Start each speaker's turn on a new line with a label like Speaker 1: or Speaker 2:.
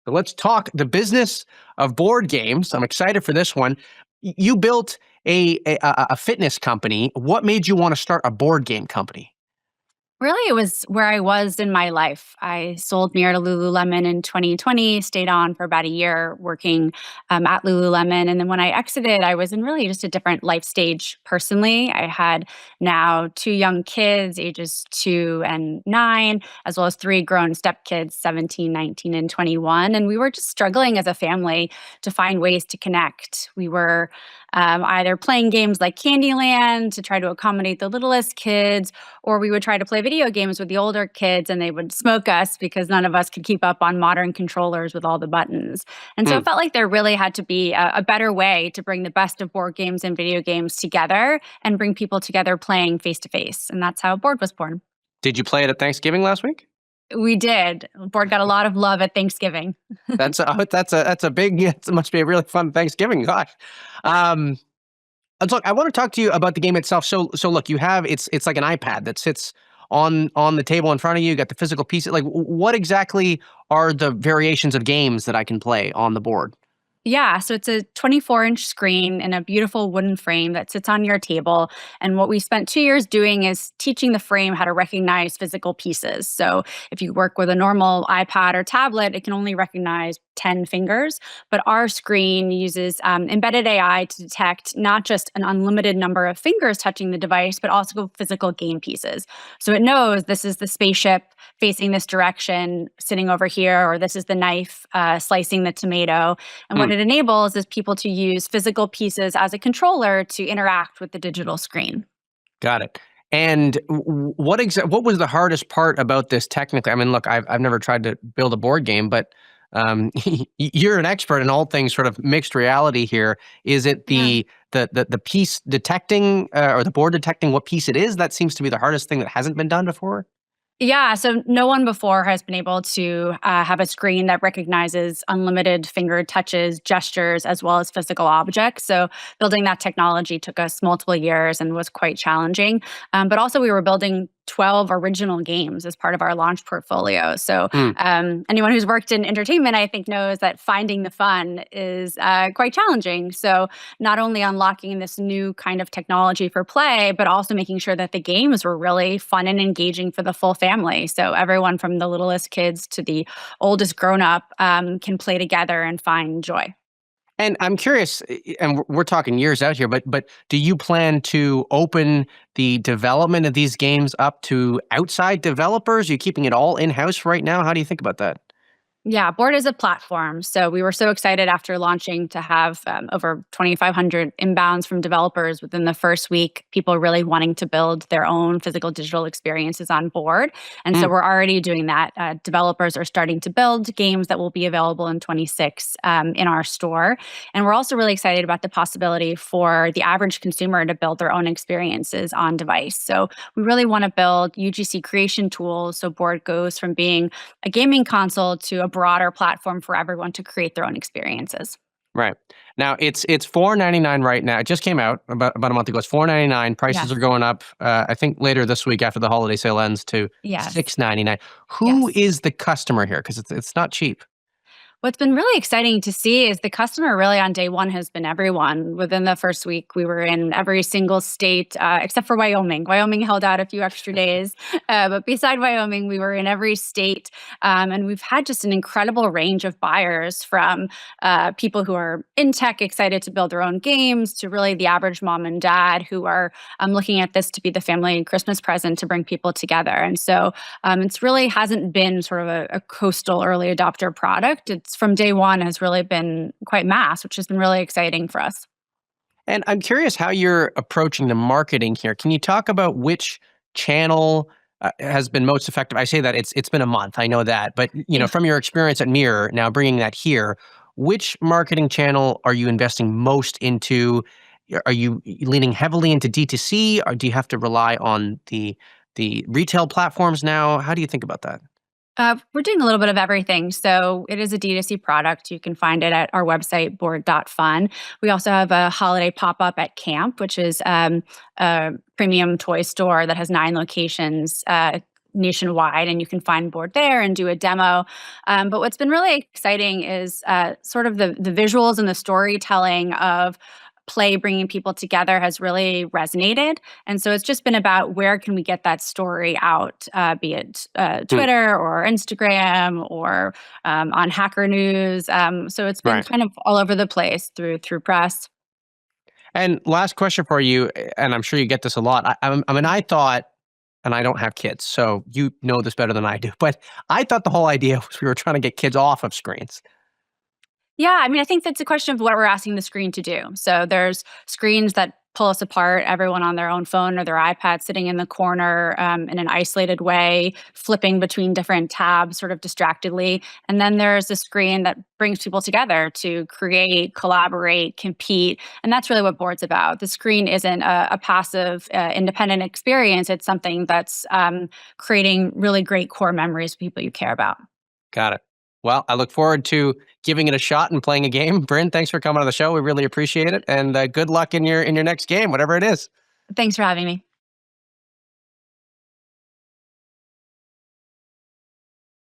Speaker 1: So let's talk the business of board games. I'm excited for this one. You built a fitness company. What made you want to start a board game company?
Speaker 2: Really, it was where I was in my life. I sold Mirror to Lululemon in 2020, stayed on for about a year working at Lululemon. And then when I exited, I was in really just a different life stage personally. I had now two young kids, ages 2 and 9, as well as three grown stepkids, 17, 19, and 21. And we were just struggling as a family to find ways to connect. We were either playing games like Candyland to try to accommodate the littlest kids, or we would try to play video games with the older kids and they would smoke us because none of us could keep up on modern controllers with all the buttons. And so
Speaker 1: Hmm.
Speaker 2: it felt like there really had to be a better way to bring the best of board games and video games together and bring people together playing face to face. And that's how Board was born.
Speaker 1: Did you play it at Thanksgiving last week?
Speaker 2: We did. Board got a lot of love at Thanksgiving.
Speaker 1: That's a big. It must be a really fun Thanksgiving. Gosh. Um, and look, I want to talk to you about the game itself. So look, you have it's like an iPad that sits on the table in front of you. You got the physical pieces. Like, what exactly are the variations of games that I can play on the board?
Speaker 2: Yeah, so it's a 24-inch screen in a beautiful wooden frame that sits on your table. And what we spent 2 years doing is teaching the frame how to recognize physical pieces. So if you work with a normal iPad or tablet, it can only recognize 10 fingers. But our screen uses embedded AI to detect not just an unlimited number of fingers touching the device, but also physical game pieces. So it knows this is the spaceship facing this direction, sitting over here, or this is the knife slicing the tomato. And what
Speaker 1: Hmm.
Speaker 2: it enables is people to use physical pieces as a controller to interact with the digital screen.
Speaker 1: Got it. And what was the hardest part about this technically? I mean, look, I've never tried to build a board game, but you're an expert in all things sort of mixed reality here. Is it
Speaker 2: Yeah.
Speaker 1: the piece detecting or the board detecting what piece it is? That seems to be the hardest thing that hasn't been done before.
Speaker 2: Yeah, so no one before has been able to have a screen that recognizes unlimited finger touches, gestures, as well as physical objects. So building that technology took us multiple years and was quite challenging. But also, we were building 12 original games as part of our launch portfolio. So
Speaker 1: Hmm.
Speaker 2: anyone who's worked in entertainment, I think, knows that finding the fun is quite challenging. So not only unlocking this new kind of technology for play, but also making sure that the games were really fun and engaging for the full family. So everyone from the littlest kids to the oldest grown up can play together and find joy.
Speaker 1: And I'm curious, and we're talking years out here, but do you plan to open the development of these games up to outside developers? Are you keeping it all in house right now? How do you think about that?
Speaker 2: Yeah, Board is a platform. So we were so excited after launching to have over 2,500 inbounds from developers within the first week, people really wanting to build their own physical digital experiences on Board. And so
Speaker 1: Mm.
Speaker 2: we're already doing that. Developers are starting to build games that will be available in 26 in our store. And we're also really excited about the possibility for the average consumer to build their own experiences on device. So we really want to build UGC creation tools. So Board goes from being a gaming console to a broader platform for everyone to create their own experiences.
Speaker 1: Right. Now it's $4.99 right now. It just came out about a month ago. It's $4.99. Prices
Speaker 2: Yes.
Speaker 1: are going up. I think later this week after the holiday sale ends to
Speaker 2: Yes.
Speaker 1: $6.99. Who
Speaker 2: Yes.
Speaker 1: is the customer here? Because it's not cheap.
Speaker 2: What's been really exciting to see is the customer really on day one has been everyone. Within the first week, we were in every single state except for Wyoming. Wyoming held out a few extra days. But beside Wyoming, we were in every state. And we've had just an incredible range of buyers from people who are in tech, excited to build their own games, to really the average mom and dad who are looking at this to be the family Christmas present to bring people together. And so it's really hasn't been sort of a coastal early adopter product. It's from day one has really been quite mass, which has been really exciting for us.
Speaker 1: And I'm curious how you're approaching the marketing here. Can you talk about which channel has been most effective? I say that it's been a month. I know that, but
Speaker 2: Yeah.
Speaker 1: from your experience at Mirror, now bringing that here, which marketing channel are you investing most into? Are you leaning heavily into D2C, or do you have to rely on the retail platforms now? How do you think about that?
Speaker 2: We're doing a little bit of everything. So it is a D2C product. You can find it at our website, board.fun. We also have a holiday pop up at Camp, which is a premium toy store that has 9 locations nationwide, and you can find board there and do a demo. But what's been really exciting is sort of the visuals and the storytelling of play bringing people together has really resonated. And so it's just been about where can we get that story out, be it
Speaker 1: Hmm.
Speaker 2: Twitter or Instagram or on Hacker News. So it's been
Speaker 1: Right.
Speaker 2: kind of all over the place through press.
Speaker 1: And last question for you, and I'm sure you get this a lot. I mean, I thought, and I don't have kids, so you know this better than I do, but I thought the whole idea was we were trying to get kids off of screens.
Speaker 2: Yeah, I mean, I think that's a question of what we're asking the screen to do. So there's screens that pull us apart, everyone on their own phone or their iPad sitting in the corner in an isolated way, flipping between different tabs sort of distractedly. And then there's a screen that brings people together to create, collaborate, compete. And that's really what board's about. The screen isn't a passive, independent experience. It's something that's creating really great core memories for people you care about.
Speaker 1: Got it. Well, I look forward to giving it a shot and playing a game. Brynn, thanks for coming on the show. We really appreciate it, and good luck in your next game, whatever it is.
Speaker 2: Thanks for having me.